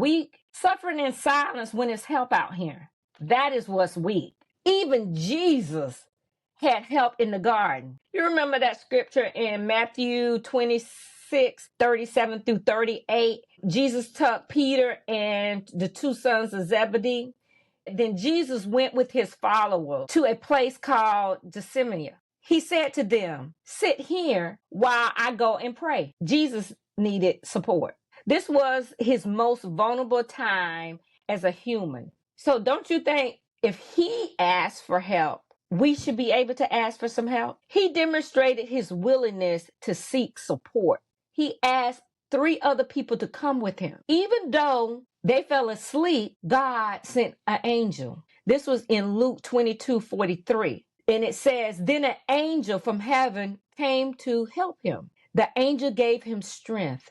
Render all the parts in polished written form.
Weak, suffering in silence when it's help out here. That is what's weak. Even Jesus had help in the garden. You remember that scripture in Matthew 26:37 through 38? Jesus took Peter and the two sons of Zebedee. Then Jesus went with his followers to a place called Gethsemane. He said to them, "Sit here while I go and pray." Jesus needed support. This was his most vulnerable time as a human. So don't you think if he asked for help, we should be able to ask for some help? He demonstrated his willingness to seek support. He asked 3 other people to come with him. Even though they fell asleep, God sent an angel. This was in Luke 22:43. And it says, then an angel from heaven came to help him. The angel gave him strength.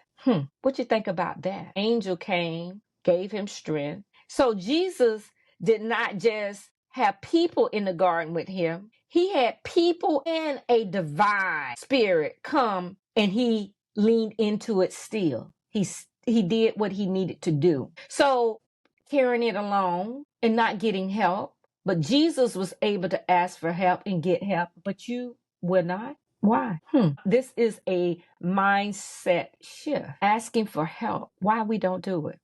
What you think about that? Angel came, gave him strength. So Jesus did not just have people in the garden with him. He had people and a divine spirit come, and he leaned into it still. He did what he needed to do. So carrying it alone and not getting help. But Jesus was able to ask for help and get help, but you were not. Why? This is a mindset shift. Asking for help. Why we don't do it?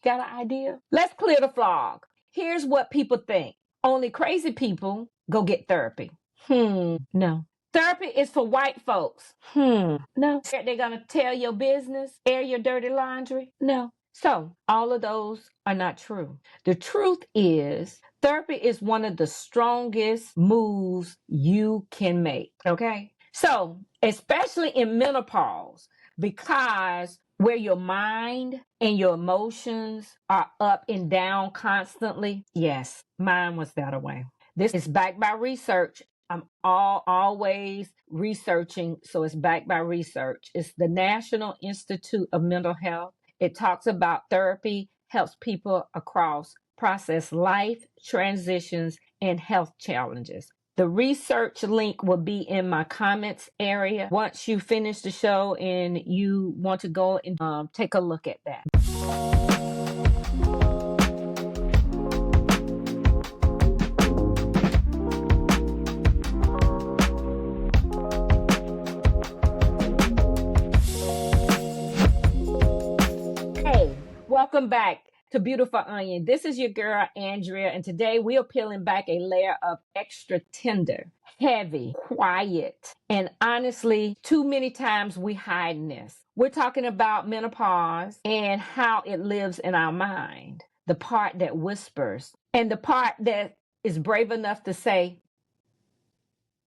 Got an idea? Let's clear the fog. Here's what people think. Only crazy people go get therapy. No. Therapy is for white folks. No. They're going to tell your business, air your dirty laundry? No. So all of those are not true. The truth is therapy is one of the strongest moves you can make. Okay. So especially in menopause, because where your mind and your emotions are up and down constantly. Yes, mine was that way. This is backed by research. I'm always researching, so it's backed by research. It's the National Institute of Mental Health. It talks about therapy helps people process life transitions and health challenges. The research link will be in my comments area once you finish the show and you want to go and take a look at that. Hey, welcome back to Beautiful Onion. This is your girl, Andrea, and today we are peeling back a layer of extra tender, heavy, quiet, and honestly, too many times we hide this. We're talking about menopause and how it lives in our mind, the part that whispers, and the part that is brave enough to say,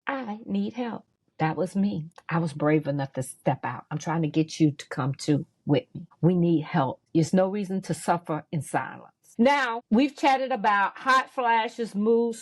I need help. That was me. I was brave enough to step out. I'm trying to get you to come to with me. We need help. There's no reason to suffer in silence. Now, we've chatted about hot flashes, mood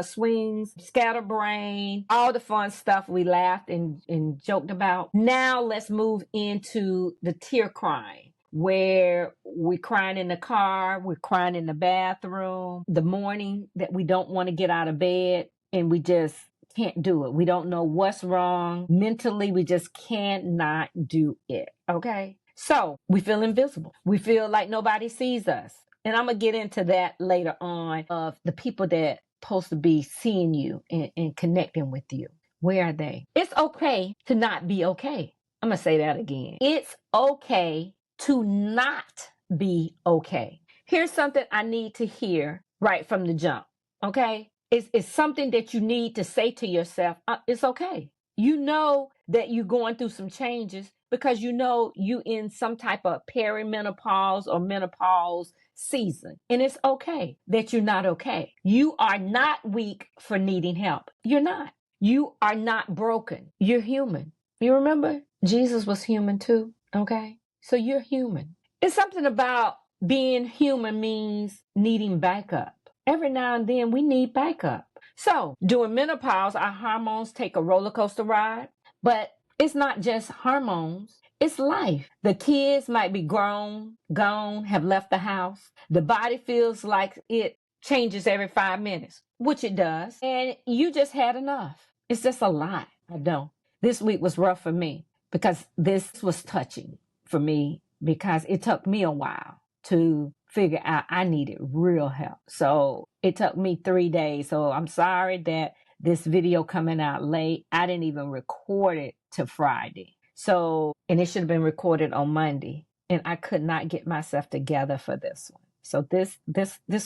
swings, scatterbrain, all the fun stuff we laughed and joked about. Now, let's move into the tear crying, where we're crying in the car, we're crying in the bathroom, the morning that we don't want to get out of bed, and we just can't do it. We don't know what's wrong. Mentally, we just cannot do it. Okay? So we feel invisible. We feel like nobody sees us. And I'm going to get into that later on of the people that supposed to be seeing you and connecting with you. Where are they? It's okay to not be okay. I'm going to say that again. It's okay to not be okay. Here's something I need to hear right from the jump. Okay? It's something that you need to say to yourself. It's okay. You know that you're going through some changes because you know you in some type of perimenopause or menopause season. And it's okay that you're not okay. You are not weak for needing help. You're not. You are not broken. You're human. You remember? Jesus was human too. Okay? So you're human. It's something about being human means needing backup. Every now and then we need backup. So during menopause, our hormones take a roller coaster ride, but it's not just hormones. It's life. The kids might be grown, gone, have left the house. The body feels like it changes every 5 minutes, which it does. And you just had enough. It's just a lot. I don't. This week was rough for me because this was touching for me because it took me a while. to figure out I needed real help. So it took me 3 days. So I'm sorry that this video coming out late. I didn't even record it till Friday. So, and it should have been recorded on Monday. And I could not get myself together for this one. So this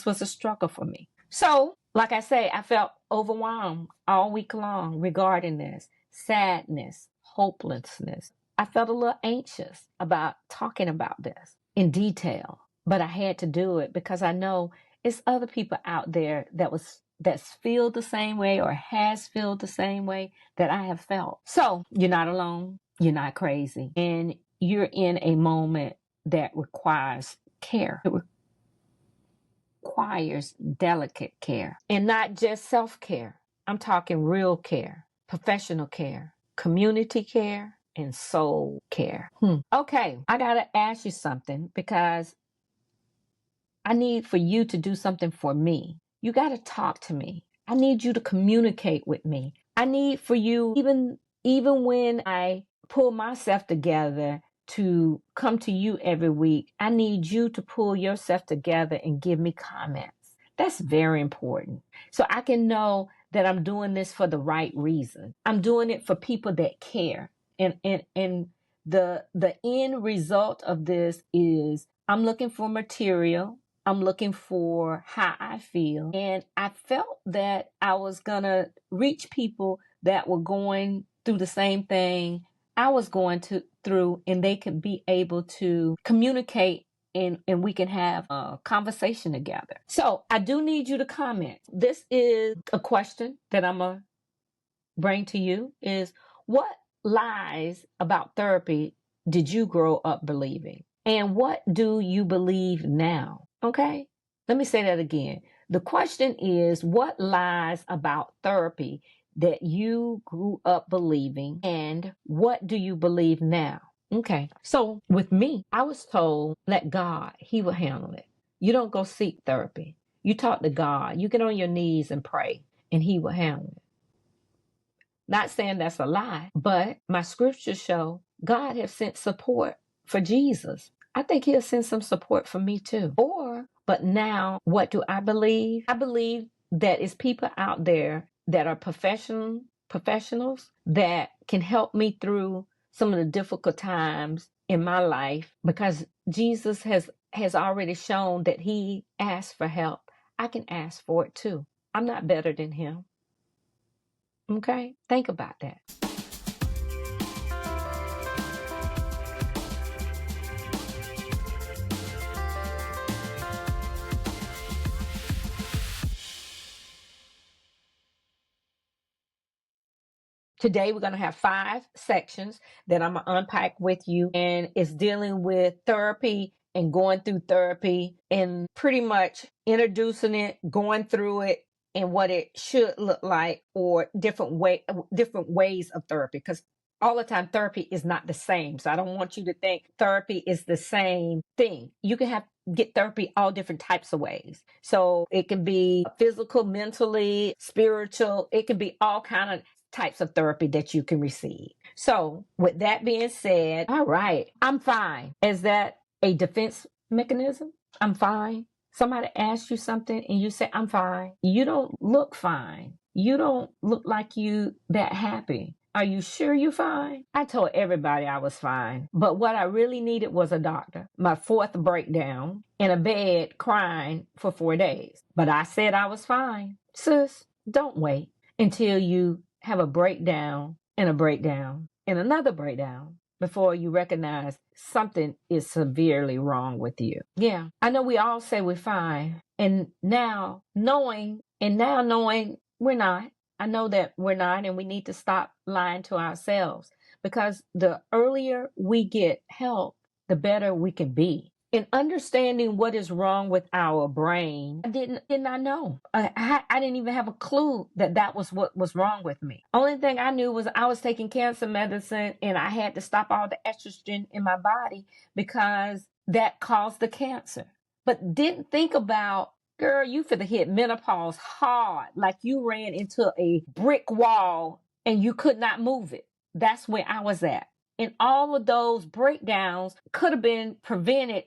was a struggle for me. So, like I say, I felt overwhelmed all week long regarding this. Sadness, hopelessness. I felt a little anxious about talking about this in detail, but I had to do it because I know it's other people out there that's feel the same way or has felt the same way that I have felt. So you're not alone. You're not crazy. And you're in a moment that requires care. It requires delicate care and not just self-care. I'm talking real care, professional care, community care, and soul care. Okay, I got to ask you something because I need for you to do something for me. You got to talk to me. I need you to communicate with me. I need for you, even when I pull myself together to come to you every week, I need you to pull yourself together and give me comments. That's very important. So I can know that I'm doing this for the right reason. I'm doing it for people that care. And the end result of this is I'm looking for material. I'm looking for how I feel. And I felt that I was going to reach people that were going through the same thing I was going through, and they could be able to communicate and we can have a conversation together. So I do need you to comment. This is a question that I'm going to bring to you is what lies about therapy did you grow up believing? And what do you believe now? Okay, let me say that again. The question is what lies about therapy that you grew up believing and what do you believe now? Okay, so with me, I was told, let God, He will handle it. You don't go seek therapy. You talk to God. You get on your knees and pray and He will handle it. Not saying that's a lie, but my scriptures show God has sent support for Jesus. I think He'll send some support for me too. But now, what do I believe? I believe that it's people out there that are professionals that can help me through some of the difficult times in my life because Jesus has already shown that He asked for help. I can ask for it too. I'm not better than Him. Okay? Think about that. Today, we're going to have 5 sections that I'm going to unpack with you, and it's dealing with therapy and going through therapy and pretty much introducing it, going through it, and what it should look like, or different ways of therapy, because all the time therapy is not the same. So I don't want you to think therapy is the same thing. You can get therapy all different types of ways. So it can be physical, mentally, spiritual. It can be all kind of types of therapy that you can receive. So with that being said, all right, I'm fine. Is that a defense mechanism? I'm fine. Somebody asks you something and you say, I'm fine. You don't look fine. You don't look like you that happy. Are you sure you're fine? I told everybody I was fine. But what I really needed was a doctor. My 4th breakdown in a bed crying for 4 days. But I said I was fine. Sis, don't wait until you have a breakdown and a breakdown and another breakdown before you recognize something is severely wrong with you. Yeah, I know we all say we're fine. And now knowing we're not, I know that we're not, and we need to stop lying to ourselves because the earlier we get help, the better we can be. In understanding what is wrong with our brain, I did not know. I didn't even have a clue that was what was wrong with me. Only thing I knew was I was taking cancer medicine and I had to stop all the estrogen in my body because that caused the cancer. But didn't think about, girl, you finna hit menopause hard, like you ran into a brick wall and you could not move it. That's where I was at. And all of those breakdowns could have been prevented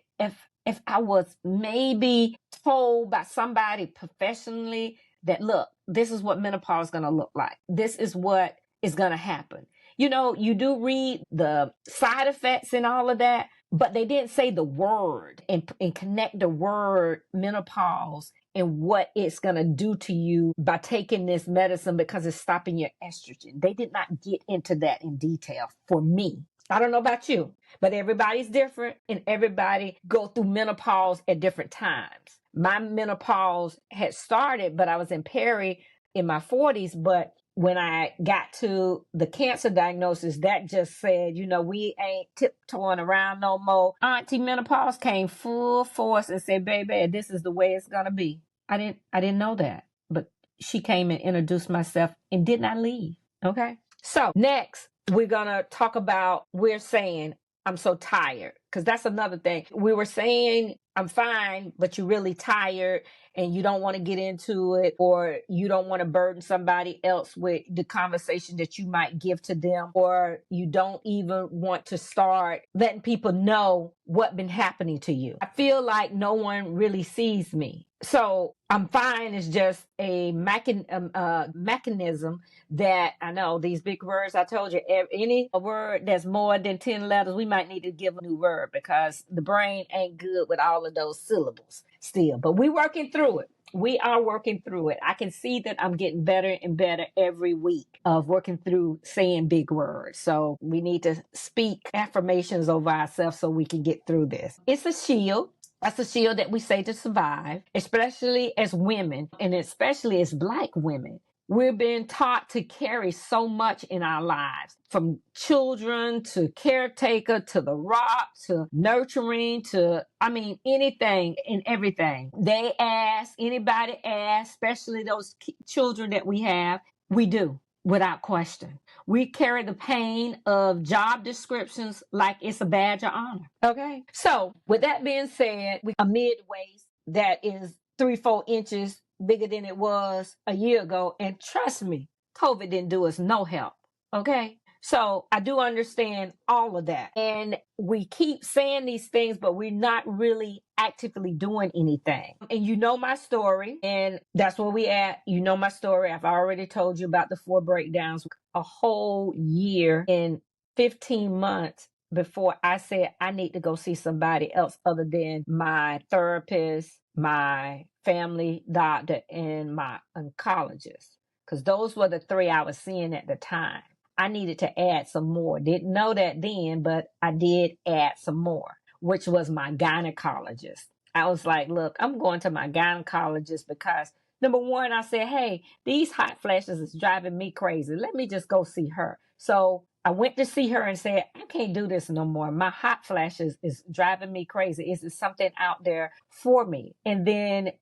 if I was maybe told by somebody professionally that, look, this is what menopause is going to look like. This is what is going to happen. You know, you do read the side effects and all of that, but they didn't say the word and connect the word menopause and what it's going to do to you by taking this medicine because it's stopping your estrogen. They did not get into that in detail for me. I don't know about you, but everybody's different and everybody go through menopause at different times. My menopause had started, but I was in peri in my 40s. But when I got to the cancer diagnosis, that just said, you know, we ain't tiptoeing around no more. Auntie Menopause came full force and said, baby, this is the way it's going to be. I didn't know that, but she came and introduced myself and did not leave. Okay. So next, we're going to talk about, we're saying, I'm so tired. Because that's another thing. We were saying, I'm fine, but you're really tired and you don't want to get into it, or you don't want to burden somebody else with the conversation that you might give to them, or you don't even want to start letting people know what's been happening to you. I feel like no one really sees me. So I'm fine is just a mechanism that, I know these big words, I told you, any word that's more than 10 letters, we might need to give a new word because the brain ain't good with all of those syllables still. But we working through it. We are working through it. I can see that I'm getting better and better every week of working through saying big words. So we need to speak affirmations over ourselves so we can get through this. It's a shield. That's a shield that we say to survive, especially as women and especially as Black women. We're being taught to carry so much in our lives, from children to caretaker to the rock to nurturing to, anything and everything. They ask, anybody ask, especially those children that we have, we do without question. We carry the pain of job descriptions like it's a badge of honor. Okay. So with that being said, a mid-waist that is 3-4 inches bigger than it was a year ago. And trust me, COVID didn't do us no help. Okay. So I do understand all of that. And we keep saying these things, but we're not really actively doing anything. And you know my story, and that's where we at. You know my story. I've already told you about the 4 breakdowns. A whole year and 15 months before I said I need to go see somebody else other than my therapist, my family doctor, and my oncologist. Because those were the 3 I was seeing at the time. I needed to add some more. Didn't know that then, but I did add some more, which was my gynecologist. I was like, look, I'm going to my gynecologist because, number one, I said, hey, these hot flashes is driving me crazy. Let me just go see her. So I went to see her and said, I can't do this no more. My hot flashes is driving me crazy. Is there something out there for me? And then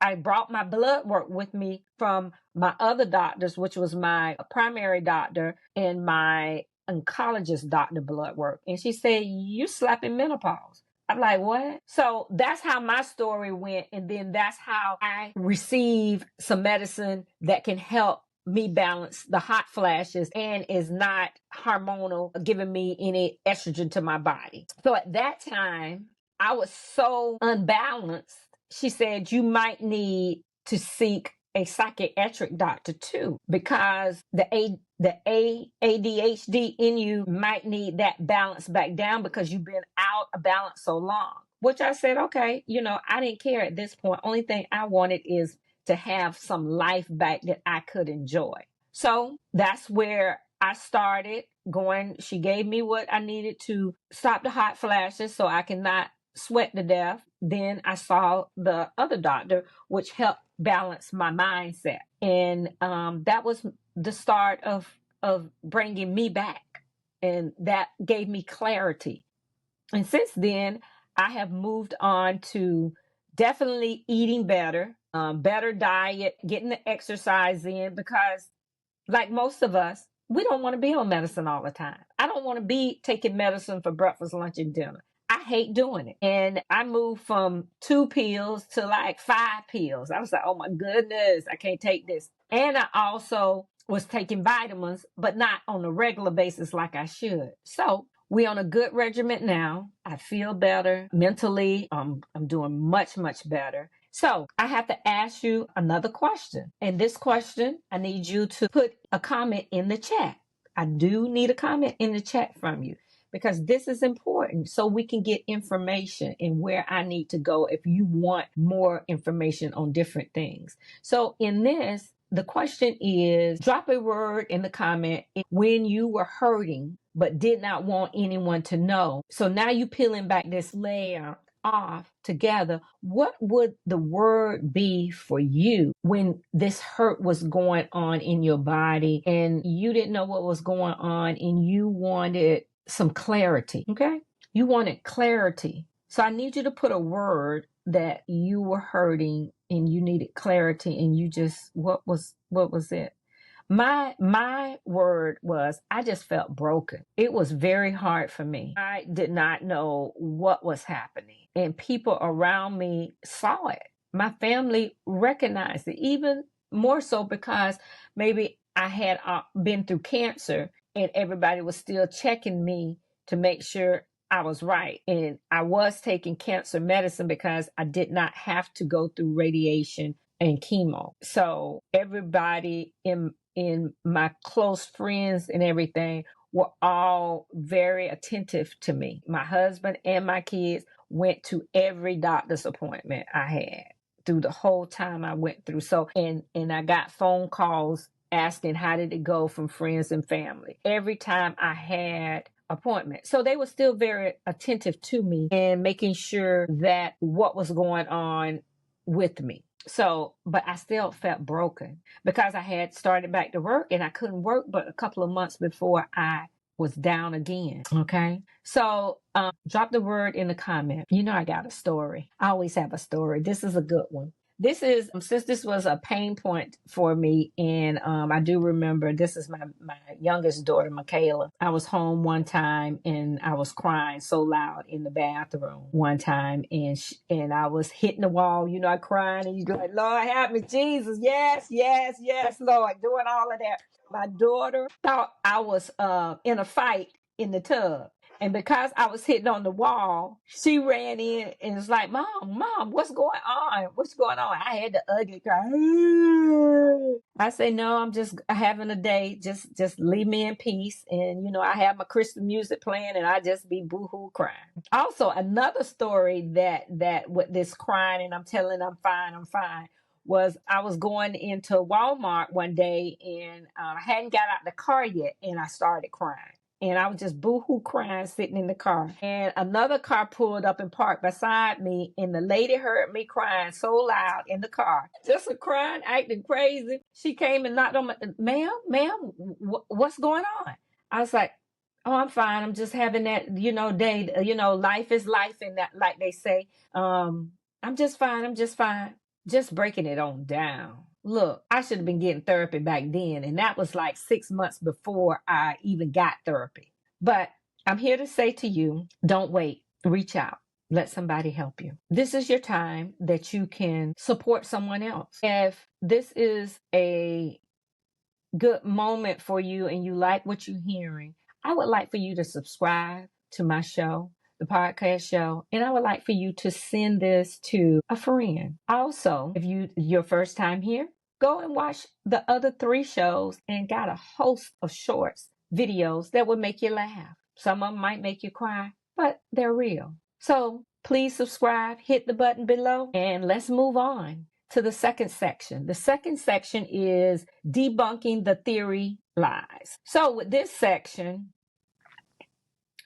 I brought my blood work with me from my other doctors, which was my primary doctor and my oncologist doctor blood work. And she said, you slapping menopause. I'm like, what? So that's how my story went. And then that's how I received some medicine that can help me balance the hot flashes and is not hormonal, giving me any estrogen to my body. So at that time, I was so unbalanced. She said, you might need to seek a psychiatric doctor too, because the ADHD in you might need that balance back down because you've been out of balance so long. Which I said, okay, I didn't care at this point. Only thing I wanted is to have some life back that I could enjoy. So that's where I started going. She gave me what I needed to stop the hot flashes so I cannot sweat to death. Then I saw the other doctor, which helped balance my mindset. And that was the start of bringing me back. And that gave me clarity. And since then, I have moved on to definitely eating better, better diet, getting the exercise in, because like most of us, we don't want to be on medicine all the time. I don't want to be taking medicine for breakfast, lunch, and dinner. I hate doing it. And I moved from 2 pills to like 5 pills. I was like, oh my goodness, I can't take this. And I also was taking vitamins, but not on a regular basis like I should. So We're on a good regimen now. I feel better mentally. I'm doing much, much better. So I have to ask you another question. And this question, I need you to put a comment in the chat. I do need a comment in the chat from you because this is important so we can get information and where I need to go if you want more information on different things. So in this, the question is drop a word in the comment when you were hurting but did not want anyone to know. So now you peeling back this layer off together. What would the word be for you when this hurt was going on in your body and you didn't know what was going on and you wanted some clarity? Okay. You wanted clarity. So I need you to put a word that you were hurting and you needed clarity and you just, what was it? My word was I just felt broken. It was very hard for me. I did not know what was happening. And people around me saw it. My family recognized it, even more so because maybe I had been through cancer and everybody was still checking me to make sure I was right. And I was taking cancer medicine because I did not have to go through radiation and chemo. So everybody in my close friends and everything were all very attentive to me. My husband and my kids went to every doctor's appointment I had through the whole time I went through. So and I got phone calls asking how did it go from friends and family every time I had appointment. So they were still very attentive to me and making sure that what was going on with me. So, but I still felt broken because I had started back to work and I couldn't work but a couple of months before I was down again. Okay. So, drop the word in the comment. You know, I got a story. I always have a story. This is a good one. This is, since this was a pain point for me, and I do remember this is my youngest daughter, Michaela. I was home one time and I was crying so loud in the bathroom one time, and I was hitting the wall, you know, I crying, and you go like, Lord, help me, Jesus, yes, yes, yes, Lord, doing all of that. My daughter thought I was in a fight in the tub. And because I was hitting on the wall, she ran in and was like, Mom, what's going on? What's going on? I had the ugly cry. I say, no, I'm just having a day. Just leave me in peace. And, you know, I have my Christian music playing and I just be boohoo crying. Also, another story that with this crying and I'm telling I'm fine, was I was going into Walmart one day and I hadn't got out the car yet and I started crying. And I was just boohoo crying sitting in the car. And another car pulled up and parked beside me. And the lady heard me crying so loud in the car. Just a crying, acting crazy. She came and knocked on my, ma'am, what's going on? I was like, oh, I'm fine. I'm just having that, you know, day, you know, life is life. And that, like they say, I'm just fine. Just breaking it on down. Look, I should have been getting therapy back then. And that was like 6 months before I even got therapy. But I'm here to say to you, don't wait. Reach out. Let somebody help you. This is your time that you can support someone else. If this is a good moment for you and you like what you're hearing, I would like for you to subscribe to my show, the podcast show, and I would like for you to send this to a friend. Also, if your first time here, go and watch the other 3 shows and got a host of shorts, videos that will make you laugh. Some of them might make you cry, but they're real. So please subscribe, hit the button below, and let's move on to the second section. The second section is debunking the theory lies. So with this section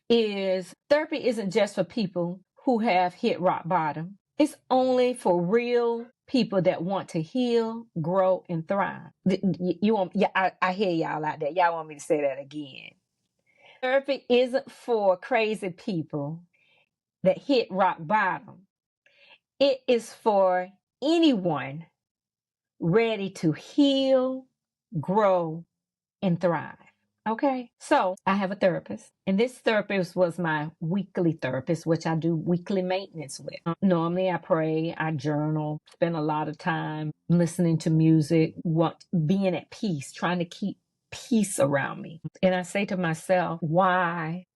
is therapy isn't just for people who have hit rock bottom. It's only for real people that want to heal, grow, and thrive. I hear y'all out there. Y'all want me to say that again. Therapy isn't for crazy people that hit rock bottom. It is for anyone ready to heal, grow, and thrive. Okay, so I have a therapist, and this therapist was my weekly therapist, which I do weekly maintenance with. Normally, I pray, I journal, spend a lot of time listening to music, being at peace, trying to keep peace around me. And I say to myself, why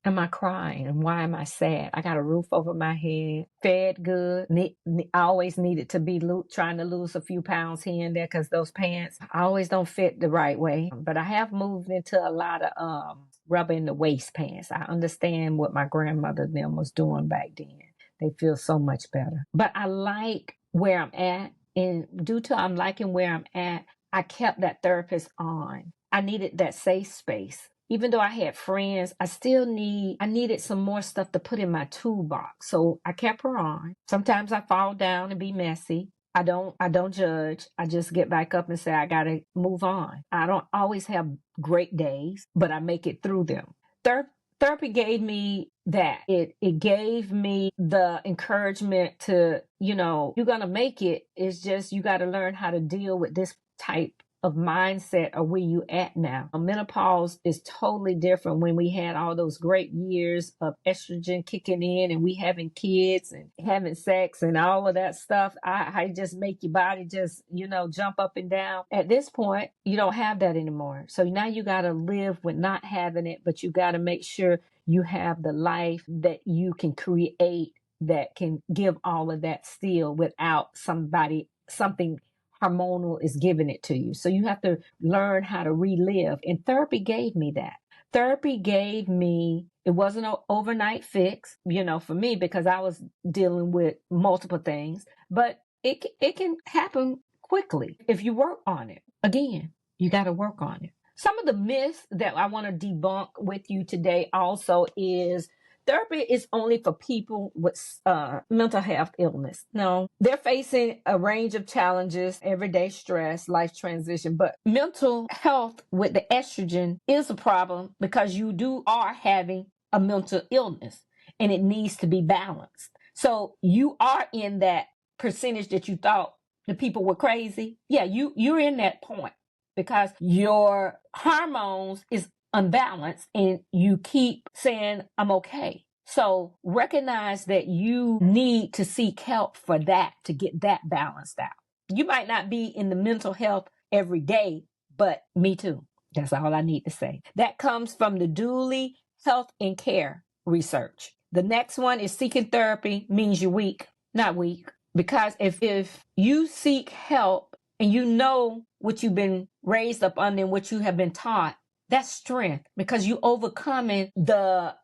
am I crying? And why am I sad? I got a roof over my head, fed good. I always needed to be trying to lose a few pounds here and there because those pants I always don't fit the right way. But I have moved into a lot of rubber in the waist pants. I understand what my grandmother them was doing back then. They feel so much better. But I like where I'm at. And due to I'm liking where I'm at, I kept that therapist on. I needed that safe space. Even though I had friends, I needed some more stuff to put in my toolbox. So I kept her on. Sometimes I fall down and be messy. I don't judge. I just get back up and say, I gotta move on. I don't always have great days, but I make it through them. Therapy gave me that. It gave me the encouragement to, you're gonna make it. It's just you gotta learn how to deal with this type of mindset or where you at now. Menopause is totally different when we had all those great years of estrogen kicking in and we having kids and having sex and all of that stuff. I just make your body just, jump up and down. At this point, you don't have that anymore. So now you got to live with not having it, but you got to make sure you have the life that you can create that can give all of that still without something hormonal is giving it to you. So you have to learn how to relive. And therapy gave me that. Therapy gave me, it wasn't an overnight fix, for me, because I was dealing with multiple things, but it can happen quickly if you work on it. Again, you got to work on it. Some of the myths that I want to debunk with you today also is therapy is only for people with mental health illness. No, they're facing a range of challenges, everyday stress, life transition, but mental health with the estrogen is a problem because you are having a mental illness and it needs to be balanced. So you are in that percentage that you thought the people were crazy. Yeah, you're in that point because your hormones is unbalanced and you keep saying, I'm okay. So recognize that you need to seek help for that to get that balanced out. You might not be in the mental health every day, but me too. That's all I need to say. That comes from the Dooley Health and Care research. The next one is seeking therapy means you're weak, not weak. Because if you seek help and you know what you've been raised up under and what you have been taught, that's strength because you overcoming the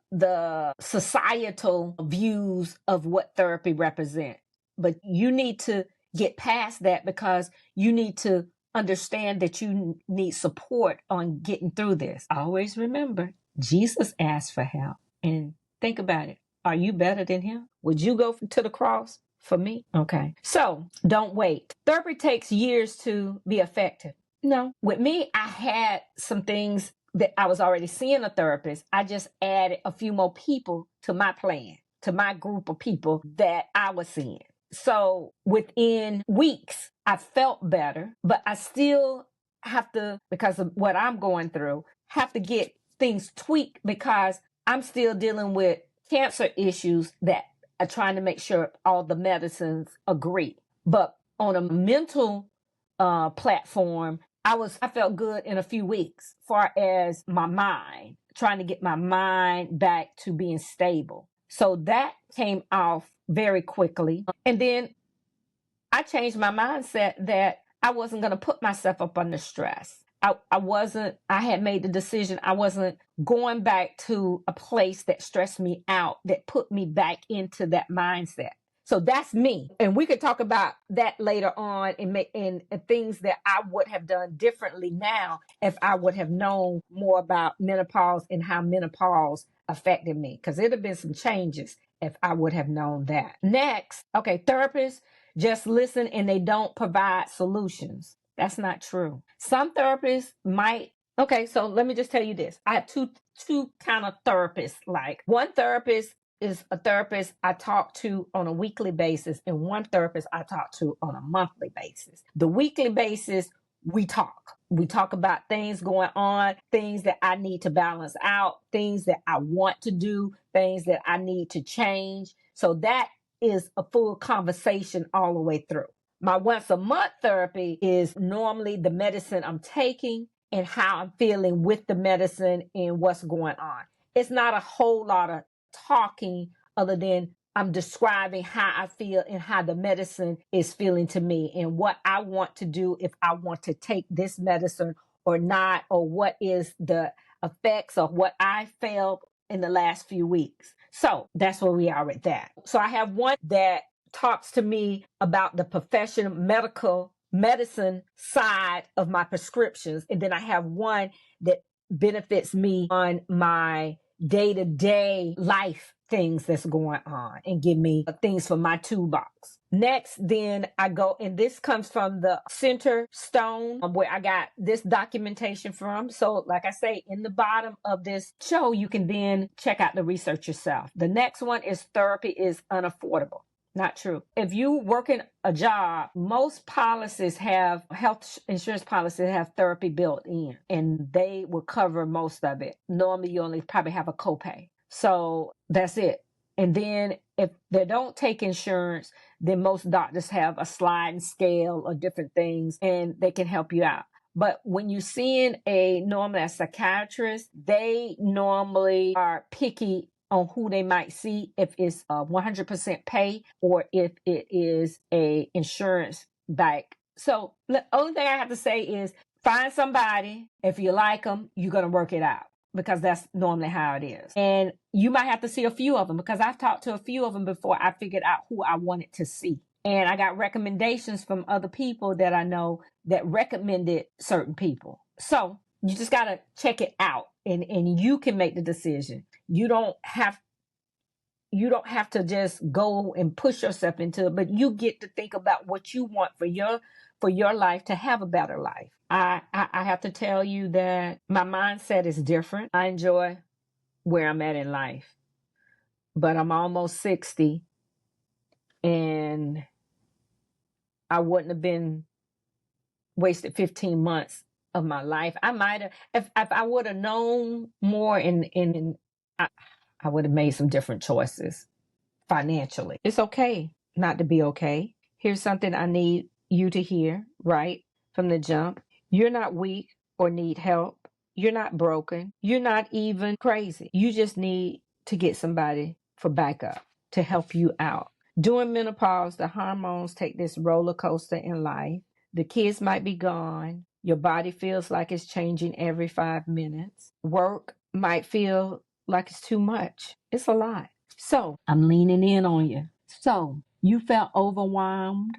societal views of what therapy represents. But you need to get past that because you need to understand that you need support on getting through this. Always remember, Jesus asked for help. And think about it. Are you better than him? Would you go to the cross for me? Okay. So don't wait. Therapy takes years to be effective. No. With me, I had some things that I was already seeing a therapist. I just added a few more people to my plan, to my group of people that I was seeing. So within weeks, I felt better, but I still have to, because of what I'm going through, have to get things tweaked because I'm still dealing with cancer issues that are trying to make sure all the medicines agree. But on a mental platform, I felt good in a few weeks, far as my mind, trying to get my mind back to being stable. So that came off very quickly. And then I changed my mindset that I wasn't going to put myself up under stress. I had made the decision. I wasn't going back to a place that stressed me out, that put me back into that mindset. So that's me. And we could talk about that later on and things that I would have done differently now if I would have known more about menopause and how menopause affected me. Because it'd have been some changes if I would have known that. Next, okay, therapists just listen and they don't provide solutions. That's not true. Some therapists might. Okay, so let me just tell you this. I have two kind of therapists. Like one therapist is a therapist I talk to on a weekly basis, and one therapist I talk to on a monthly basis. The weekly basis, we talk. We talk about things going on, things that I need to balance out, things that I want to do, things that I need to change. So that is a full conversation all the way through. My once a month therapy is normally the medicine I'm taking and how I'm feeling with the medicine and what's going on. it's not a whole lot of talking other than I'm describing how I feel and how the medicine is feeling to me and what I want to do if I want to take this medicine or not, or what is the effects of what I felt in the last few weeks. So that's where we are with that. So I have one that talks to me about the professional medical medicine side of my prescriptions. And then I have one that benefits me on my day-to-day life things that's going on and give me things for my toolbox. Next, then I go, and this comes from the Center Stone, where I got this documentation from. So, like I say, in the bottom of this show, you can then check out the research yourself. The next one is therapy is unaffordable. Not true. If you working a job, most policies have health insurance policies have therapy built in, and they will cover most of it. Normally, you only probably have a copay. So that's it. And then if they don't take insurance, then most doctors have a sliding scale of different things, and they can help you out. But when you're seeing normally a psychiatrist, they normally are picky on who they might see, if it's 100% pay or if it is a insurance back. So the only thing I have to say is find somebody. If you like them, you're going to work it out, because that's normally how it is. And you might have to see a few of them, because I've talked to a few of them before I figured out who I wanted to see. And I got recommendations from other people that I know that recommended certain people. So you just got to check it out, and you can make the decision. You don't have to just go and push yourself into it, but you get to think about what you want for your life to have a better life. I have to tell you that my mindset is different. I enjoy where I'm at in life, but I'm almost 60, and I wouldn't have been wasted 15 months of my life. I might have, if I would have known more, I would have made some different choices financially. It's okay not to be okay. Here's something I need you to hear right from the jump. You're not weak or need help. You're not broken. You're not even crazy. You just need to get somebody for backup to help you out. During menopause, the hormones take this roller coaster in life. The kids might be gone. Your body feels like it's changing every 5 minutes. Work might feel like it's too much. It's a lot. So I'm leaning in on you. So you felt overwhelmed.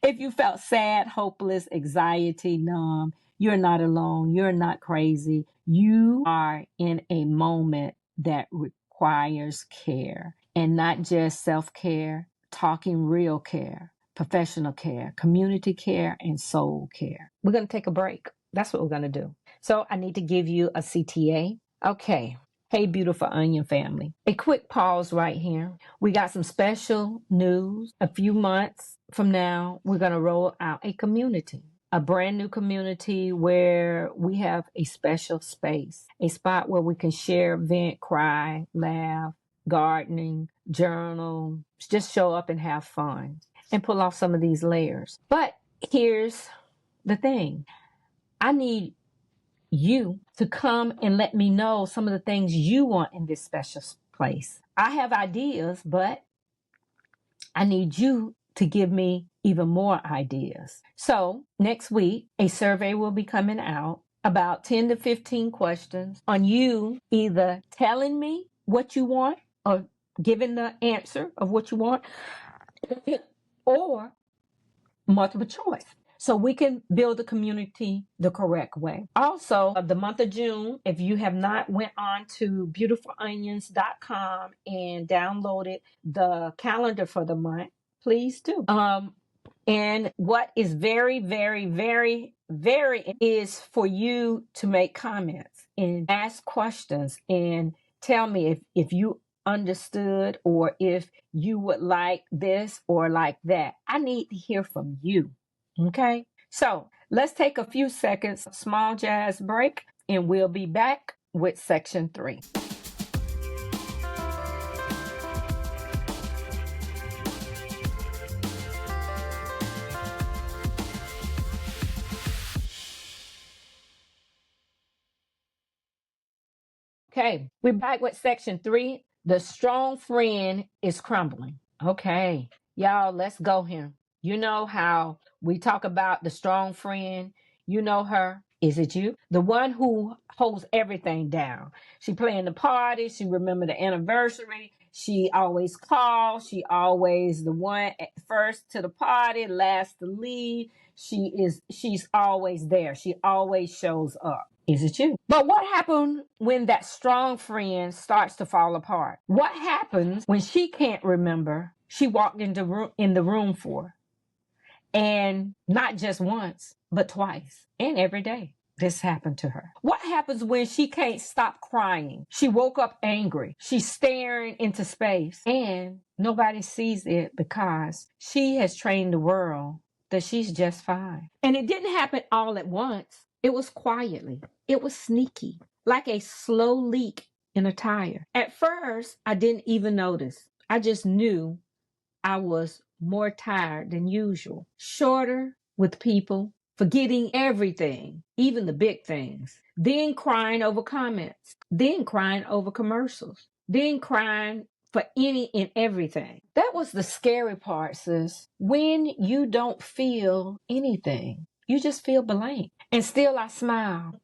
If you felt sad, hopeless, anxiety, numb, you're not alone. You're not crazy. You are in a moment that requires care, and not just self-care, talking real care, professional care, community care, and soul care. We're going to take a break. That's what we're going to do. So I need to give you a CTA. Okay. Hey, beautiful onion family. A quick pause right here. We got some special news. A few months from now, we're going to roll out a community, a brand new community where we have a special space, a spot where we can share, vent, cry, laugh, gardening, journal, just show up and have fun and pull off some of these layers. But here's the thing. I need you to come and let me know some of the things you want in this special place. I have ideas, but I need you to give me even more ideas. So next week, a survey will be coming out, about 10 to 15 questions on you either telling me what you want or giving the answer of what you want, or multiple choice, so we can build a community the correct way. Also, the month of June, if you have not went on to beautifulonions.com and downloaded the calendar for the month, please do. And what is very, very, very, very is for you to make comments and ask questions and tell me if you understood or if you would like this or like that. I need to hear from you. Okay? So let's take a few seconds, small jazz break, and we'll be back with section 3. Okay, we're back with section 3. The strong friend is crumbling. Okay, y'all, let's go here. You know how we talk about the strong friend? You know her. Is it you? The one who holds everything down. She planned the party. She remember the anniversary. She always calls. She always the one at first to the party, last to leave. She's always there. She always shows up. Is it you? But what happened when that strong friend starts to fall apart? What happens when she can't remember she walked in the room for? And not just once, but twice and every day. This happened to her. What happens when she can't stop crying? She woke up angry. She's staring into space and nobody sees it because she has trained the world that she's just fine. And it didn't happen all at once. It was quietly. It was sneaky, like a slow leak in a tire. At first, I didn't even notice. I just knew I was more tired than usual, shorter with people, forgetting everything, even the big things, then crying over comments, then crying over commercials, then crying for any and everything. That was the scary part, sis. When you don't feel anything, you just feel blank. And still I smiled.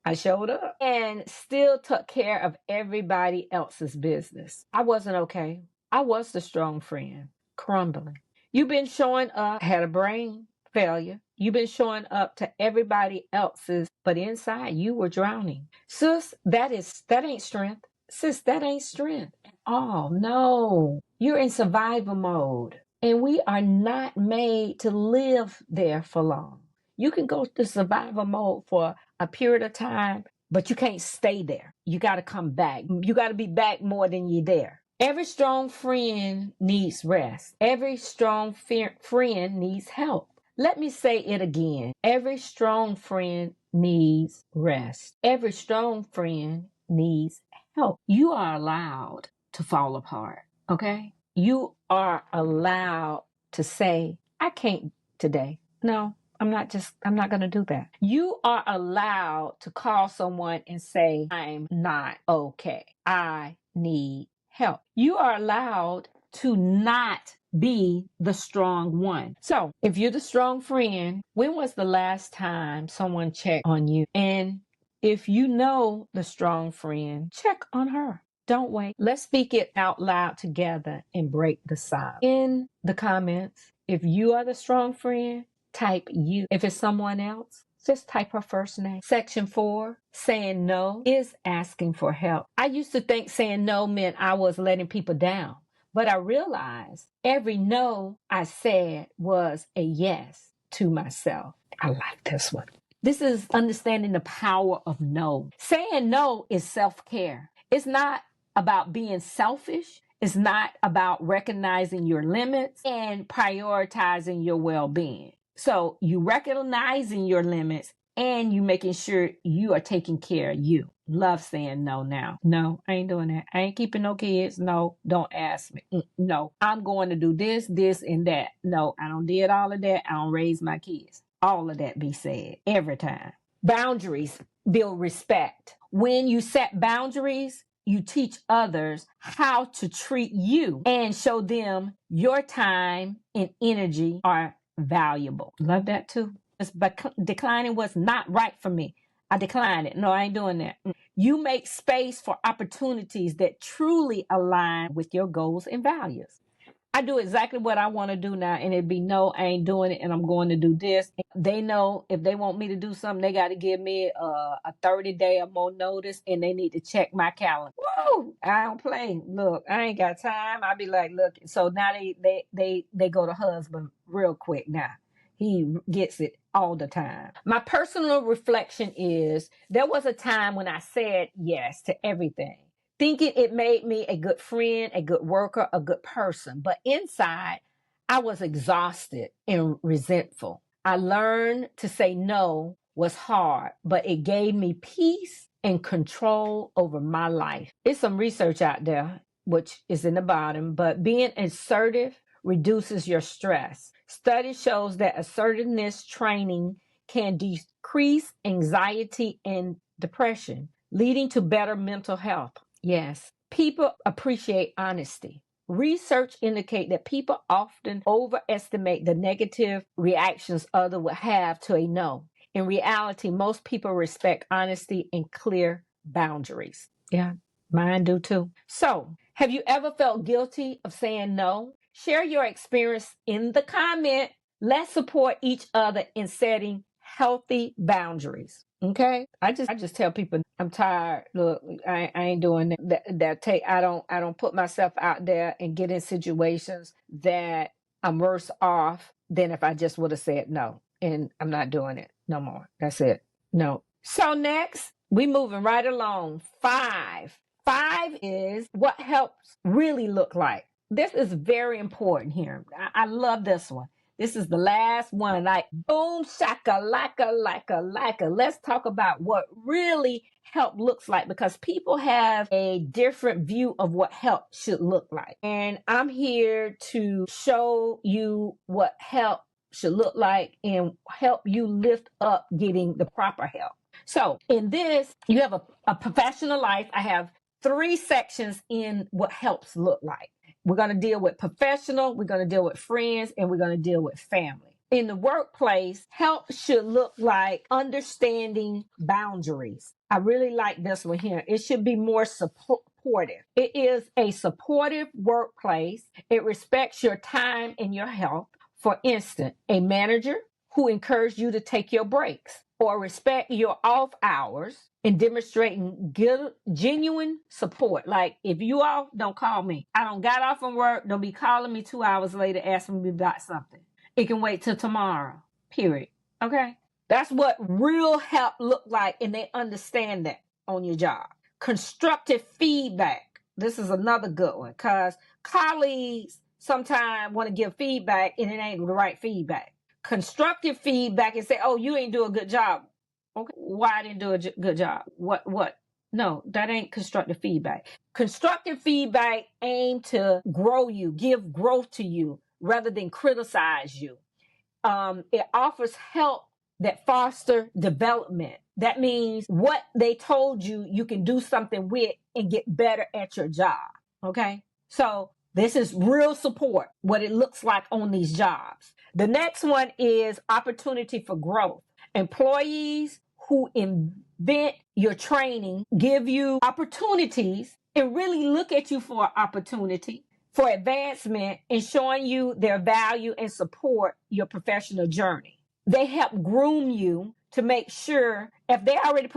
I showed up and still took care of everybody else's business. I wasn't okay. I was the strong friend, crumbling. You've been showing up, had a brain failure. You've been showing up to everybody else's, but inside you were drowning. Sis, that ain't strength. Sis, that ain't strength at all. No. You're in survival mode. And we are not made to live there for long. You can go to survival mode for a period of time, but you can't stay there. You got to come back. You got to be back more than you're there. Every strong friend needs rest. Every strong friend needs help. Let me say it again. Every strong friend needs rest. Every strong friend needs help. You are allowed to fall apart, okay? You are allowed to say, I can't today. No, I'm not going to do that. You are allowed to call someone and say, I'm not okay. I need help. You are allowed to not be the strong one. So if you're the strong friend, when was the last time someone checked on you? And if you know the strong friend, check on her. Don't wait. Let's speak it out loud together and break the silence. In the comments, if you are the strong friend, type you. If it's someone else, just type her first name. Section 4, saying no is asking for help. I used to think saying no meant I was letting people down, but I realized every no I said was a yes to myself. I like this one. This is understanding the power of no. Saying no is self-care. It's not about being selfish. It's not about recognizing your limits and prioritizing your well-being. So you recognizing your limits and you making sure you are taking care of you. Love saying no now. No, I ain't doing that. I ain't keeping no kids. No, don't ask me. No, I'm going to do this, this, and that. No, I don't did all of that. I don't raise my kids. All of that be said every time. Boundaries build respect. When you set boundaries, you teach others how to treat you and show them your time and energy are valuable. Love that too. Declining was not right for me. I declined it. No, I ain't doing that. You make space for opportunities that truly align with your goals and values. I do exactly what I want to do now, and it'd be no, I ain't doing it, and I'm going to do this. They know if they want me to do something, they got to give me a 30-day or more notice, and they need to check my calendar. Woo! I don't play. Look, I ain't got time. I be like, look. So now they go to husband real quick now. He gets it all the time. My personal reflection is there was a time when I said yes to everything, thinking it made me a good friend, a good worker, a good person. But inside, I was exhausted and resentful. I learned to say no was hard, but it gave me peace and control over my life. There's some research out there, which is in the bottom, but being assertive reduces your stress. Study shows that assertiveness training can decrease anxiety and depression. leading to better mental health. Yes, people appreciate honesty. Research indicate that people often overestimate the negative reactions others will have to a no. In reality, most people respect honesty and clear boundaries. Yeah, mine do too. So, have you ever felt guilty of saying no? Share your experience in the comment. Let's support each other in setting healthy boundaries. Okay, I just tell people I'm tired. Look, I ain't doing I don't put myself out there and get in situations that I'm worse off than if I just would have said no. And I'm not doing it no more. That's it. No. So next, we moving right along. Five is what helps really look like. This is very important here. I love this one. This is the last one. Like, boom, shaka, laka. Let's talk about what really help looks like, because people have a different view of what help should look like. And I'm here to show you what help should look like and help you lift up getting the proper help. So in this, you have a professional life. I have 3 sections in what helps look like. We're going to deal with professional, we're going to deal with friends, and we're going to deal with family. In the workplace, help should look like understanding boundaries. I really like this one here. It should be more supportive. It is a supportive workplace. It respects your time and your health. For instance, a manager who encourages you to take your breaks or respect your off hours and demonstrating genuine support. Like, if you off, don't call me. I don't got off from work. Don't be calling me 2 hours later asking me about something. It can wait till tomorrow, period. Okay? That's what real help look like, and they understand that on your job. Constructive feedback. This is another good one, because colleagues sometimes want to give feedback and it ain't the right feedback. Constructive feedback and say, oh, you ain't do a good job. Okay, why I didn't do a good job? What? No, that ain't constructive feedback. Constructive feedback aim to grow you, give growth to you rather than criticize you. It offers help that foster development. That means what they told you, you can do something with and get better at your job. Okay, so this is real support, what it looks like on these jobs. The next one is opportunity for growth. Employees who invent your training give you opportunities and really look at you for opportunity for advancement and showing you their value and support your professional journey. They help groom you to make sure, if they already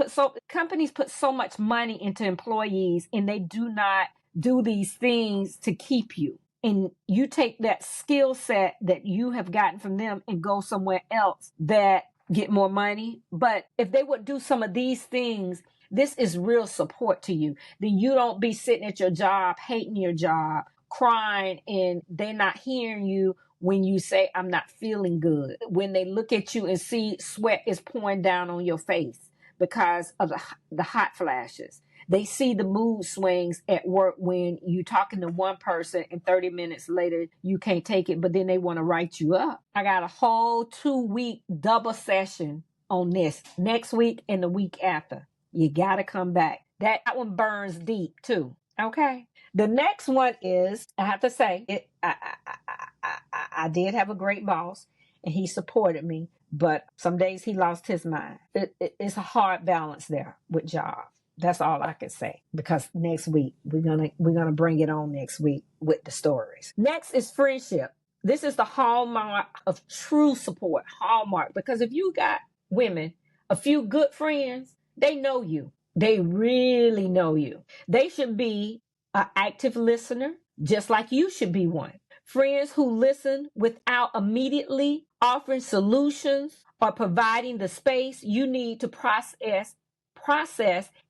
companies put so much money into employees and they do not do these things to keep you. And you take that skill set that you have gotten from them and go somewhere else that get more money. But if they would do some of these things, this is real support to you. Then you don't be sitting at your job, hating your job, crying, and they're not hearing you when you say, I'm not feeling good. When they look at you and see sweat is pouring down on your face because of the hot flashes. They see the mood swings at work when you talking to one person and 30 minutes later you can't take it, but then they want to write you up. I got a whole 2-week double session on this next week and the week after. You got to come back. That one burns deep too. Okay. The next one is, I have to say, I did have a great boss and he supported me, but some days he lost his mind. It's a hard balance there with job. That's all I can say, because next week we're gonna bring it on next week with the stories. Next is friendship. This is the hallmark of true support. Hallmark, because if you got women, a few good friends, they know you. They really know you. They should be an active listener, just like you should be one. Friends who listen without immediately offering solutions or providing the space you need to process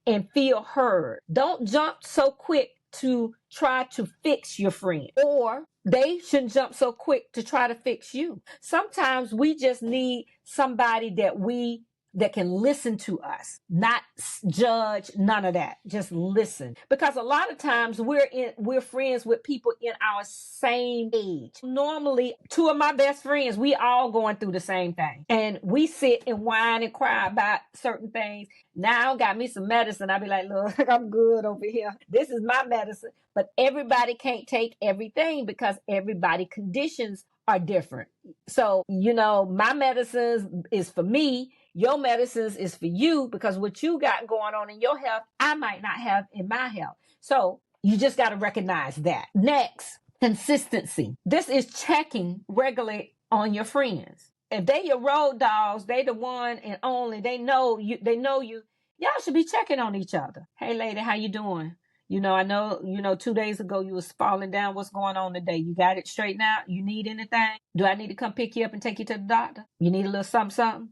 and feel heard. Don't jump so quick to try to fix your friend, or they shouldn't jump so quick to try to fix you. Sometimes we just need somebody that we that can listen to us, not judge, none of that. Just listen. Because a lot of times we're friends with people in our same age. Normally, two of my best friends, we all going through the same thing. And we sit and whine and cry about certain things. Now got me some medicine. I be like, look, I'm good over here. This is my medicine. But everybody can't take everything because everybody conditions are different. So, my medicines is for me. Your medicines is for you because what you got going on in your health, I might not have in my health. So you just got to recognize that. Next, consistency. This is checking regularly on your friends. If they your road dogs, they the one and only, they know you, y'all should be checking on each other. Hey lady, how you doing? I know, 2 days ago you was falling down. What's going on today? You got it straightened out? You need anything? Do I need to come pick you up and take you to the doctor? You need a little something?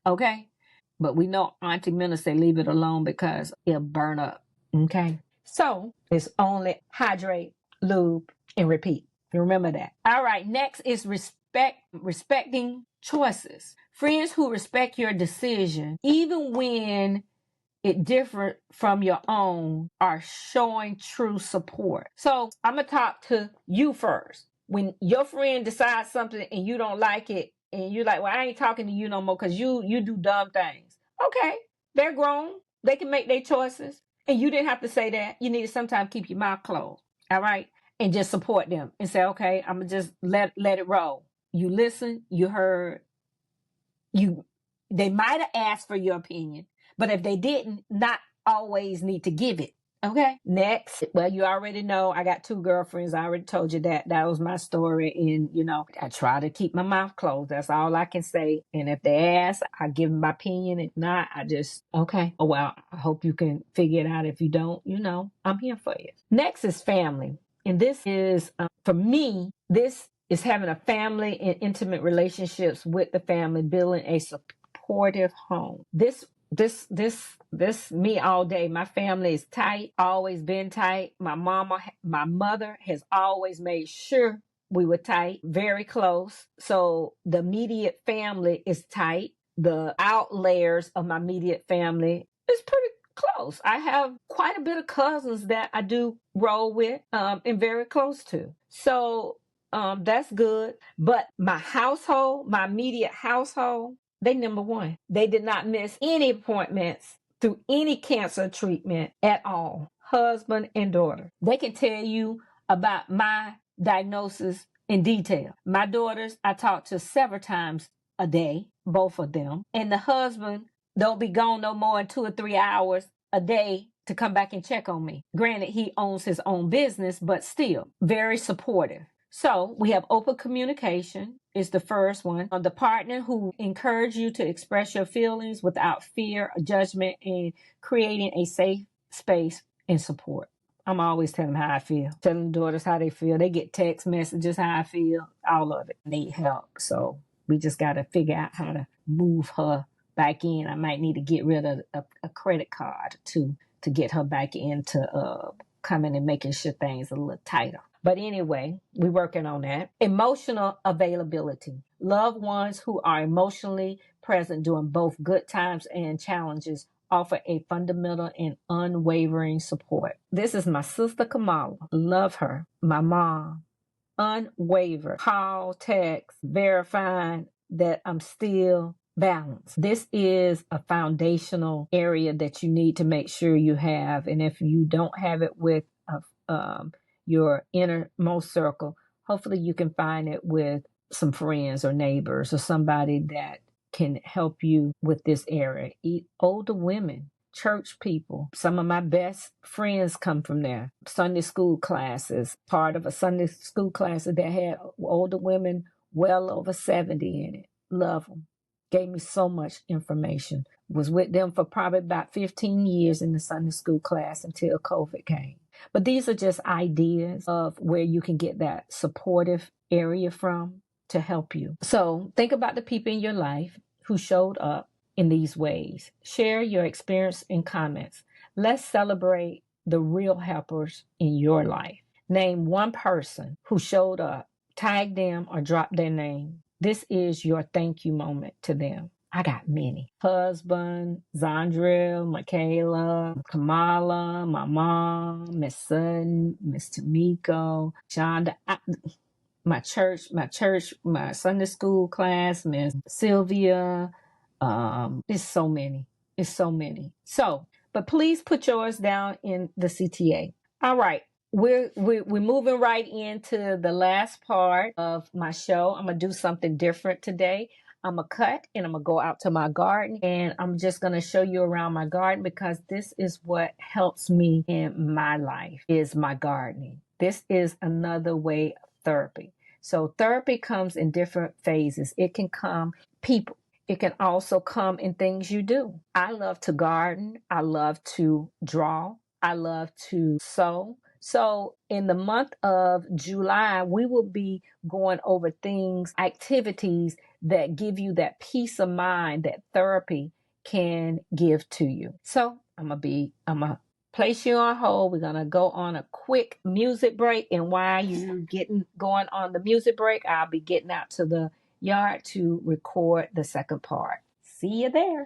Okay. But we know Auntie Minna say leave it alone because it'll burn up. Okay. So it's only hydrate, lube, and repeat. Remember that. All right. Next is respecting choices. Friends who respect your decision, even when it different from your own, are showing true support. So I'm going to talk to you first. When your friend decides something and you don't like it, and you're like, well, I ain't talking to you no more because you do dumb things. Okay, they're grown. They can make their choices. And you didn't have to say that. You need to sometimes keep your mouth closed. All right? And just support them and say, okay, I'm going to just let it roll. You listen, you heard, they might have asked for your opinion, but if they didn't, not always need to give it. Okay. Next. Well, you already know I got 2 girlfriends. I already told you that. That was my story. And, I try to keep my mouth closed. That's all I can say. And if they ask, I give them my opinion. If not, I just, okay. Oh, well, I hope you can figure it out. If you don't, I'm here for you. Next is family. And this is, for me, this is having a family and intimate relationships with the family, building a supportive home. This me all day. My family is tight, always been tight. My mother has always made sure we were tight, very close. So the immediate family is tight. The out layers of my immediate family is pretty close. I have quite a bit of cousins that I do roll with and very close to. So that's good. But my household, my immediate household, they number one. They did not miss any appointments through any cancer treatment at all. Husband and daughter. They can tell you about my diagnosis in detail. My daughters, I talk to several times a day, both of them. And the husband don't be gone no more than 2 or 3 hours a day to come back and check on me. Granted, he owns his own business, but still very supportive. So we have open communication is the first one. The partner who encourage you to express your feelings without fear or judgment and creating a safe space and support. I'm always telling them how I feel. Telling the daughters how they feel. They get text messages how I feel. All of it. Need help. So we just got to figure out how to move her back in. I might need to get rid of a credit card to get her back into coming and making sure things are a little tighter. But anyway, we're working on that. Emotional availability. Loved ones who are emotionally present during both good times and challenges offer a fundamental and unwavering support. This is my sister Kamala. Love her. My mom. Unwavering. Call, text, verifying that I'm still balanced. This is a foundational area that you need to make sure you have. And if you don't have it with your innermost circle, hopefully you can find it with some friends or neighbors or somebody that can help you with this area. Older women, church people. Some of my best friends come from there. Sunday school classes, part of a Sunday school class that had older women well over 70 in it. Love them. Gave me so much information. Was with them for probably about 15 years in the Sunday school class until COVID came. But these are just ideas of where you can get that supportive area from to help you. So think about the people in your life who showed up in these ways. Share your experience in comments. Let's celebrate the real helpers in your life. Name one person who showed up, tag them or drop their name. This is your thank you moment to them. I got many. Husband, Zandril, Michaela, Kamala, my mom, Miss Sutton, Miss Tamiko, Shonda, my church, my Sunday school class, Miss Sylvia. It's so many. It's so many. So, but please put yours down in the CTA. All right. We're moving right into the last part of my show. I'm gonna do something different today. I'm gonna cut and I'm gonna go out to my garden and I'm just gonna show you around my garden because this is what helps me in my life is my gardening. This is another way of therapy. So therapy comes in different phases. It can come people. It can also come in things you do. I love to garden. I love to draw. I love to sew. So in the month of July, we will be going over things, activities that give you that peace of mind that therapy can give to you. So I'm gonna place you on hold. We're gonna go on a quick music break, and while you're going on the music break, I'll be getting out to the yard to record the second part. See you there.